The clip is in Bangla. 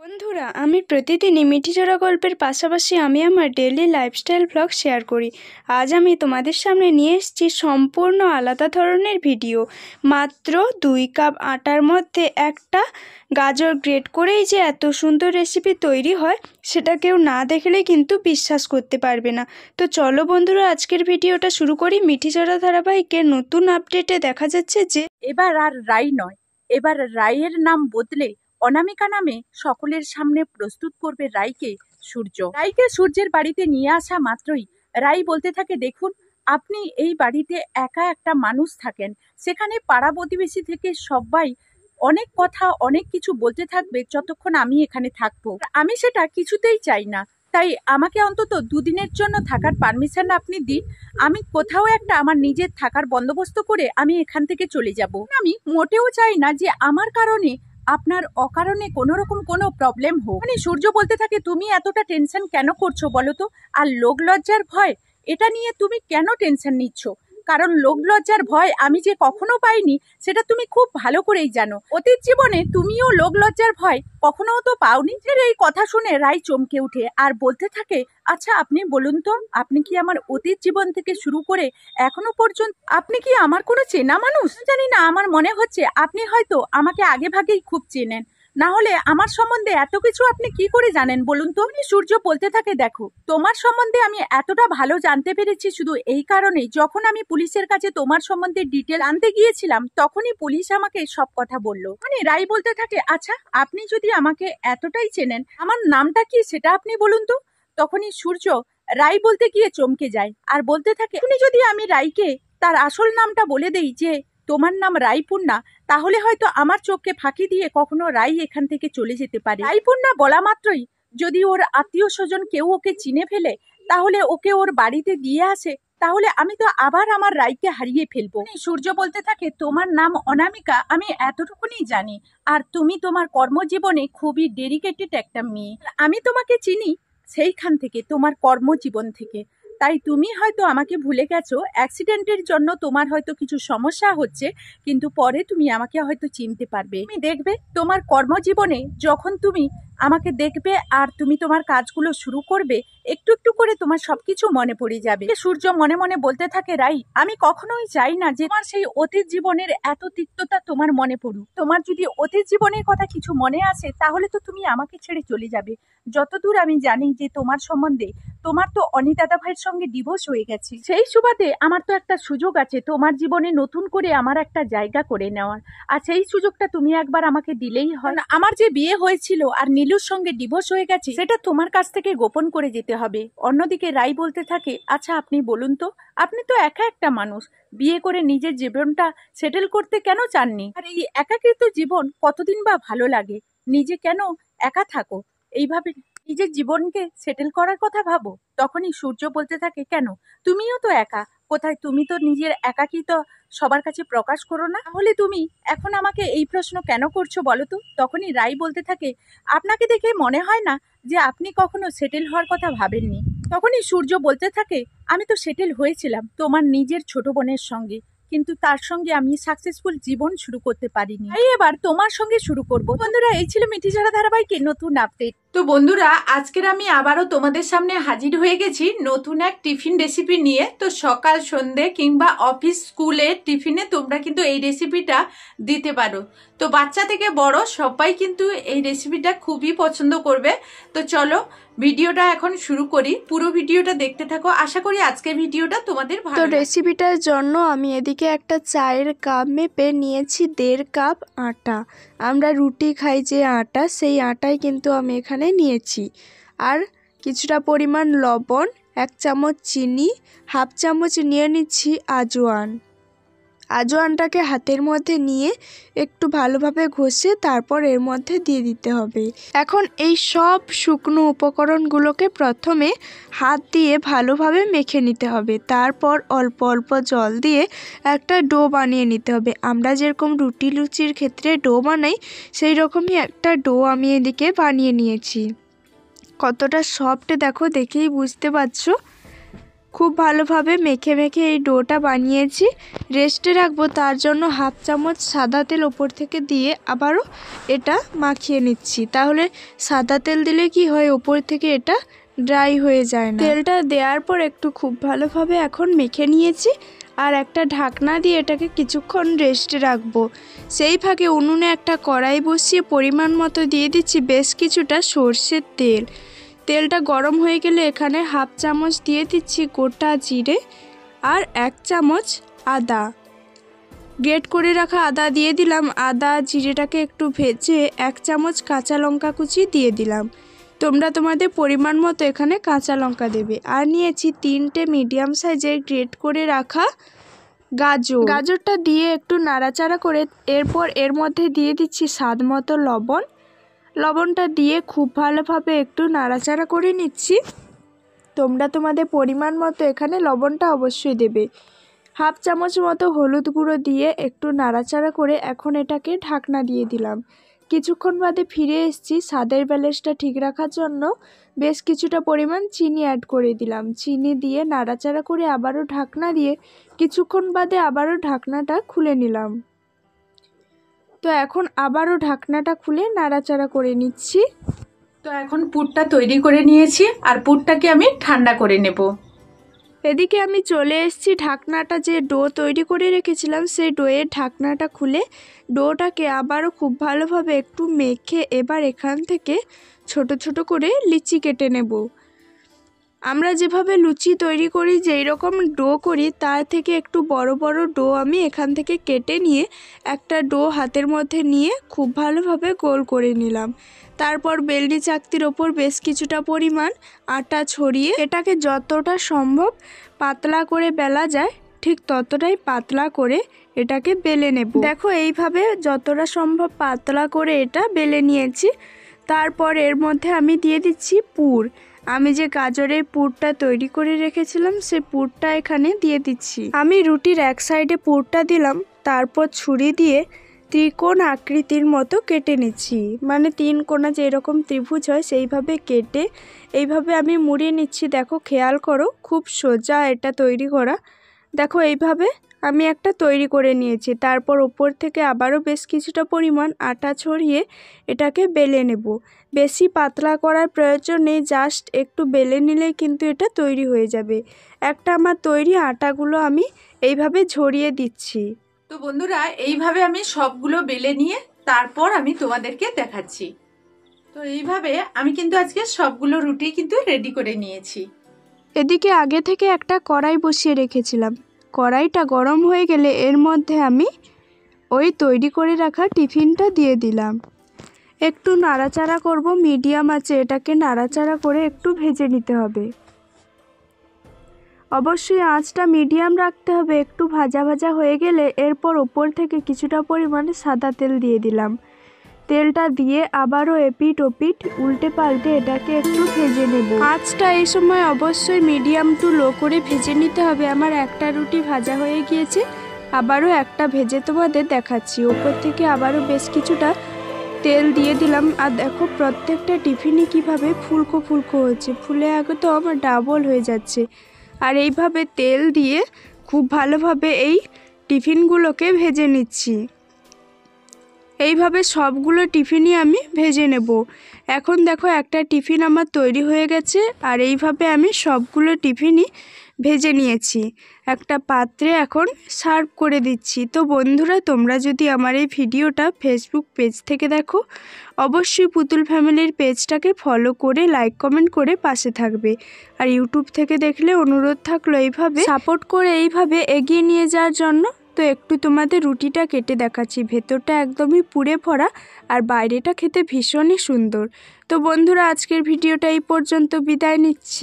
বন্ধুরা, আমি প্রতিদিনই মিঠিজোড়া গল্পের পাশাপাশি আমি আমার ডেইলি লাইফস্টাইল ব্লগ শেয়ার করি। আজ আমি তোমাদের সামনে নিয়ে এসেছি সম্পূর্ণ আলাদা ধরনের ভিডিও। মাত্র 2 কাপ আটার মধ্যে একটা গাজর গ্রেট করেই যে এত সুন্দর রেসিপি তৈরি হয় সেটা কেউ না দেখলে কিন্তু বিশ্বাস করতে পারবে না। তো চলো বন্ধুরা, আজকের ভিডিওটা শুরু করি। মিঠিজোড়া ধারাবাহিকের নতুন আপডেটে দেখা যাচ্ছে যে এবার আর রাই নয়, এবার রাইয়ের নাম বদলে অনামিকা নামে সকলের সামনে প্রস্তুত করবে রাইকে সূর্য। রাইকে সূর্যের বাড়িতে নিয়ে আসা মাত্রই রাই বলতে থাকে, দেখুন আপনি এই বাড়িতে একা একটা মানুষ থাকেন, সেখানে পাড়া প্রতিবেশী থেকে সবাই অনেক কথা অনেক কিছু বলতে থাকবে যতক্ষণ আমি এখানে থাকবো। আমি সেটা কিছুতেই চাই না, তাই আমাকে অন্তত দুদিনের জন্য থাকার পারমিশন আপনি দিন। আমি কোথাও একটা আমার নিজের থাকার বন্দোবস্ত করে আমি এখান থেকে চলে যাব। আমি মোটেও চাই না যে আমার কারণে আপনার অকারণে কোনো রকম কোনো প্রবলেম হোক। মানে সূর্য বলতে থাকে, তুমি এতটা টেনশন কেন করছো বলো তো? আর লোক লজ্জার ভয়, এটা নিয়ে তুমি কেন টেনশন নিচ্ছ? কারণ লোক লজ্জার ভয় আমি যে কখনো পাইনি সেটা তুমি খুব ভালো করেই জানো। অতীত জীবনে তুমিও লোক লজ্জার ভয় কখনো তো পাওনি। এই কথা শুনে রাই চমকে উঠে আর বলতে থাকে, আচ্ছা আপনি বলুন তো, আপনি কি আমার অতীত জীবন থেকে শুরু করে এখনো পর্যন্ত আপনি কি আমার কোনো চেনা মানুষ? জানি না, আমার মনে হচ্ছে আপনি হয়তো আমাকে আগে ভাগেই খুব চেনেন, না হলে আমার সম্বন্ধে এত কিছু আপনি কি করে জানেন বলুন তো? সূর্য বলতে থাকে, দেখো তোমার সম্বন্ধে আমি এতটা ভালো জানতে পেরেছি শুধু এই কারণেই, যখন আমি পুলিশের কাছে তোমার সম্বন্ধে ডিটেল আনতে গিয়েছিলাম তখনই পুলিশ আমাকে সব কথা বললো। মানে রাই বলতে থাকে, আচ্ছা আপনি যদি আমাকে এতটাই চেনেন, আমার নামটা কি সেটা আপনি বলুন তো? তখনই সূর্য রাই বলতে গিয়ে চমকে যায় আর বলতে থাকে, আপনি যদি আমি রাইকে তার আসল নামটা বলে দেই যে তোমার নাম রাইপূর্ণা, তাহলে হয়তো আমার চোখকে ফাঁকি দিয়ে কখনো রাই এখান থেকে চলে যেতে পারে। রাইপূর্ণা বলা মাত্রই যদি ওর আত্মীয় স্বজন কেউ ওকে চিনে ফেলে, তাহলে ওকে ওর বাড়িতে দিয়ে আসে, তাহলে আমি তো আবার আমার রাইকে হারিয়ে ফেলবো। সূর্য বলতে থাকে, তোমার নাম অনামিকা আমি এতটুকুনি জানি, আর তুমি তোমার কর্মজীবনে খুবই ডেডিকেটেড একটা মেয়ে। আমি তোমাকে চিনি সেইখান থেকে, তোমার কর্মজীবন থেকে। তাই তুমি হয়তো আমাকে ভুলে গেছো, অ্যাক্সিডেন্টের জন্য তোমার হয়তো কিছু সমস্যা হচ্ছে, কিন্তু পরে তুমি আমাকে হয়তো চিনতে পারবে। তুমি দেখবে তোমার কর্মজীবনে যখন তুমি আমাকে দেখবে আর তুমি তোমার কাজগুলো শুরু করবে, একটু একটু করে তোমার সবকিছু মনে পড়ে যাবে। সূর্য মনে মনে বলতে থাকে, রাই আমি কখনোই চাই না যে তোমার সেই অতীত জীবনের এত তিক্ততা তোমার মনে পড়ুক। তোমার যদি অতীত জীবনের কথা কিছু মনে আসে তাহলে তো তুমি আমাকে ছেড়ে চলে যাবে। যতদূর আমি জানি যে তোমার সম্বন্ধে, তোমার তো অনিত দাদা ভাইয়ের সঙ্গে ডিভোর্স হয়ে গেছে, সেই সুবাদে আমার তো একটা সুযোগ আছে তোমার জীবনে নতুন করে আমার একটা জায়গা করে নেওয়ার, আর সেই সুযোগটা তুমি একবার আমাকে দিলেই হয়। আমার যে বিয়ে হয়েছিল আর নীলুর সঙ্গে ডিভোর্স হয়ে গেছে সেটা তোমার কাছ থেকে গোপন করে যেতে হবে। অন্যদিকে রাই বলতে থাকে, আচ্ছা আপনি বলুন তো, আপনি তো একা একটা মানুষ, বিয়ে করে নিজের জীবনটা সেটেল করতে কেন চাননি? আর এই একাকৃত জীবন কতদিন বা ভালো লাগে? নিজে কেন একা থাকো, এইভাবে নিজের জীবনকে সেটেল করার কথা ভাবো। তখনই সূর্য বলতে থাকে, কেন তুমিও তো একা, কোথায় তুমি তো নিজের একাকিত্ব সবার কাছে প্রকাশ করো না, তাহলে তুমি এখন আমাকে এই প্রশ্ন কেন করছো বলো তো? তখনই রাই বলতে থাকে, আপনাকে দেখে মনে হয় না যে আপনি কখনো সেটেল হওয়ার কথা ভাবেননি। তখনই সূর্য বলতে থাকে, আমি তো সেটেল হয়েছিলাম তোমার নিজের ছোট বোনের সঙ্গে, কিন্তু তার সঙ্গে আমি সাকসেসফুল জীবন শুরু করতে পারিনি, তাই এবার তোমার সঙ্গে শুরু করব। বন্ধুরা, এই ছিল মিঠিজোড়া ধারাবাহিকের নতুন আপডেট। তো বন্ধুরা, আজকের আমি আবারও তোমাদের সামনে হাজির হয়ে গেছি নতুন এক টিফিন রেসিপি নিয়ে। তো সকাল সন্ধে কিংবা অফিস স্কুলে টিফিনে তোমরা কিন্তু এই রেসিপিটা দিতে পারো। তো বাচ্চা থেকে বড় সবাই কিন্তু এই রেসিপিটা খুবই পছন্দ করবে। তো চলো ভিডিওটা এখন শুরু করি, পুরো ভিডিওটা দেখতে থাকো। আশা করি আজকের ভিডিওটা তোমাদের ভালো তো লাগবে। রেসিপিটার জন্য আমি এদিকে একটা চায়ের কাপ মেপে নিয়েছি 1.5 কাপ আটা। আমরা রুটি খাই যে আটা, সেই আটাই কিন্তু আমি এখানে নিয়েছি। আর কিছুটা পরিমাণ লবণ, 1 চামচ চিনি, হাফ চামচ নিয়ে নিচ্ছি আজওয়ান। আজওয়ানটাকে হাতের মধ্যে নিয়ে একটু ভালোভাবে ঘষে তারপর এর মধ্যে দিয়ে দিতে হবে। এখন এই সব শুকনো উপকরণগুলোকে প্রথমে হাত দিয়ে ভালোভাবে মেখে নিতে হবে, তারপর অল্প অল্প জল দিয়ে একটা ডো বানিয়ে নিতে হবে। আমরা যেরকম রুটি লুচির ক্ষেত্রে ডো বানাই সেই রকমই একটা ডো আমি এদিকে বানিয়ে নিয়েছি। কতটা সফট দেখো, দেখেই বুঝতে পারছো। খুব ভালোভাবে মেখে মেখে এই ডোটা বানিয়েছি। রেস্টে রাখবো, তার জন্য হাফ চামচ সাদা তেল ওপর থেকে দিয়ে আবারও এটা মাখিয়ে নিচ্ছি। তাহলে সাদা তেল দিলে কি হয়, ওপর থেকে এটা ড্রাই হয়ে যায় না। তেলটা দেওয়ার পর একটু খুব ভালোভাবে এখন মেখে নিয়েছি, আর একটা ঢাকনা দিয়ে এটাকে কিছুক্ষণ রেস্টে রাখবো। সেই ফাঁকে উনুনে একটা কড়াই বসিয়ে পরিমাণ মতো দিয়ে দিচ্ছি বেশ কিছুটা সর্ষের তেল। তেলটা গরম হয়ে গেলে এখানে হাফ চামচ দিয়ে দিচ্ছি গোটা জিরে আর 1 চামচ আদা। গ্রেট করে রাখা আদা দিয়ে দিলাম। আদা জিরেটাকে একটু ভেজে 1 চামচ কাঁচা লঙ্কা কুচি দিয়ে দিলাম। তোমরা তোমাদের পরিমাণ মতো এখানে কাঁচা লঙ্কা দেবে। আর নিয়েছি 3টে মিডিয়াম সাইজের গ্রেট করে রাখা গাজর। গাজরটা দিয়ে একটু নাড়াচাড়া করে এরপর এর মধ্যে দিয়ে দিচ্ছি স্বাদ মতো লবণ। লবণটা দিয়ে খুব ভালোভাবে একটু নাড়াচাড়া করে নিচ্ছি। তোমরা তোমাদের পরিমাণ মতো এখানে লবণটা অবশ্যই দেবে। হাফ চামচ মতো হলুদ গুঁড়ো দিয়ে একটু নাড়াচাড়া করে এখন এটাকে ঢাকনা দিয়ে দিলাম। কিছুক্ষণ বাদে ফিরে এসেছি। স্বাদের ব্যালেন্সটা ঠিক রাখার জন্য বেশ কিছুটা পরিমাণ চিনি অ্যাড করে দিলাম। চিনি দিয়ে নাড়াচাড়া করে আবারও ঢাকনা দিয়ে কিছুক্ষণ বাদে আবারও ঢাকনাটা খুলে নিলাম। তো এখন আবারও ঢাকনাটা খুলে নাড়াচাড়া করে নিচ্ছি। তো এখন পুরটা তৈরি করে নিয়েছি, আর পুরটাকে আমি ঠান্ডা করে নেব। এদিকে আমি চলে এসেছি। ঢাকনাটা যে ডো তৈরি করে রেখেছিলাম সেই ডোয়ের ঢাকনাটা খুলে ডোটাকে আবারও খুব ভালোভাবে একটু মেখে এবার এখান থেকে ছোট ছোট করে লিচি কেটে নেব। আমরা যেভাবে লুচি তৈরি করি, যেই রকম ডো করি তার থেকে একটু বড় বড় ডো আমি এখান থেকে কেটে নিয়ে একটা ডো হাতের মধ্যে নিয়ে খুব ভালোভাবে গোল করে নিলাম। তারপর বেলনি চাকতির ওপর বেশ কিছুটা পরিমাণ আটা ছড়িয়ে এটাকে যতটা সম্ভব পাতলা করে বেলা যায় ঠিক ততটাই পাতলা করে এটাকে বেলে নেব। দেখো এইভাবে যতটা সম্ভব পাতলা করে এটা বেলে নিয়েছি। তারপর এর মধ্যে আমি দিয়ে দিচ্ছি পুর। আমি যে গাজরের পুরটা তৈরি করে রেখেছিলাম সেই পুরটা এখানে দিয়ে দিচ্ছি। আমি রুটির এক সাইডে পুরটা দিলাম, তারপর ছুরি দিয়ে ত্রিকোণ আকৃতির মতো কেটে নিচ্ছি। মানে 3 কোণা যেরকম ত্রিভুজ হয় সেইভাবে কেটে এইভাবে আমি মুড়িয়ে নিচ্ছি। দেখো খেয়াল করো, খুব সোজা এটা তৈরি করা। দেখো এইভাবে আমি একটা তৈরি করে নিয়েছি। তারপর ওপর থেকে আবারও বেশ কিছুটা পরিমাণ আটা ছড়িয়ে এটাকে বেলে নেব। বেশি পাতলা করার প্রয়োজন নেই, জাস্ট একটু বেলে নিলেই কিন্তু এটা তৈরি হয়ে যাবে। একটা আমার তৈরি আটাগুলো আমি এইভাবে ঝরিয়ে দিচ্ছি। তো বন্ধুরা, এইভাবে আমি সবগুলো বেলে নিয়ে তারপর আমি তোমাদেরকে দেখাচ্ছি। তো এইভাবে আমি কিন্তু আজকে সবগুলো রুটি কিন্তু রেডি করে নিয়েছি। এদিকে আগে থেকে একটা কড়াই বসিয়ে রেখেছিলাম। কড়াইটা গরম হয়ে গেলে এর মধ্যে আমি ওই তৈরি করে রাখা টিফিনটা দিয়ে দিলাম। একটু নাড়াচাড়া করব, মিডিয়াম আঁচে এটাকে নাড়াচাড়া করে একটু ভেজে নিতে হবে। অবশ্যই আঁচটা মিডিয়াম রাখতে হবে। একটু ভাজা ভাজা হয়ে গেলে এরপর ওপর থেকে কিছুটা পরিমাণে সাদা তেল দিয়ে দিলাম। তেলটা দিয়ে আবারও এপিট ওপিট উল্টে পাল্টে এটাকে একটু ভেজে নেব। আঁচটা এই সময় অবশ্যই মিডিয়াম টু লো করে ভেজে নিতে হবে। আমার একটা রুটি ভাজা হয়ে গিয়েছে, আবারও একটা ভেজে তোমাদের দেখাচ্ছি। ওপর থেকে আবারও বেশ কিছুটা তেল দিয়ে দিলাম। আর দেখো প্রত্যেকটা টিফিনই কীভাবে ফুলকো ফুলকো হচ্ছে, ফুলে আগে তো আমার ডাবল হয়ে যাচ্ছে। আর এইভাবে তেল দিয়ে খুব ভালোভাবে এই টিফিনগুলোকে ভেজে নিচ্ছি। এইভাবে সবগুলো টিফিনই আমি ভেজে নেব। এখন দেখো একটা টিফিন আমার তৈরি হয়ে গেছে, আর এইভাবে আমি সবগুলো টিফিনই ভেজে নিয়েছি। একটা পাত্রে এখন সার্ভ করে দিচ্ছি। তো বন্ধুরা, তোমরা যদি আমার এই ভিডিওটা ফেসবুক পেজ থেকে দেখো, অবশ্যই পুতুল ফ্যামিলির পেজটাকে ফলো করে লাইক কমেন্ট করে পাশে থাকবে। আর ইউটিউব থেকে দেখলে অনুরোধ থাকলো এইভাবে সাপোর্ট করে এইভাবে এগিয়ে নিয়ে যাওয়ার জন্য। তো একটু তোমাদের রুটিটা কেটে দেখাচ্ছি। ভেতরটা একদমই পুড়ে ভরা আর বাইরেটা খেতে ভীষণই সুন্দর। তো বন্ধুরা, আজকের ভিডিওটা এই পর্যন্ত, বিদায় নিচ্ছি।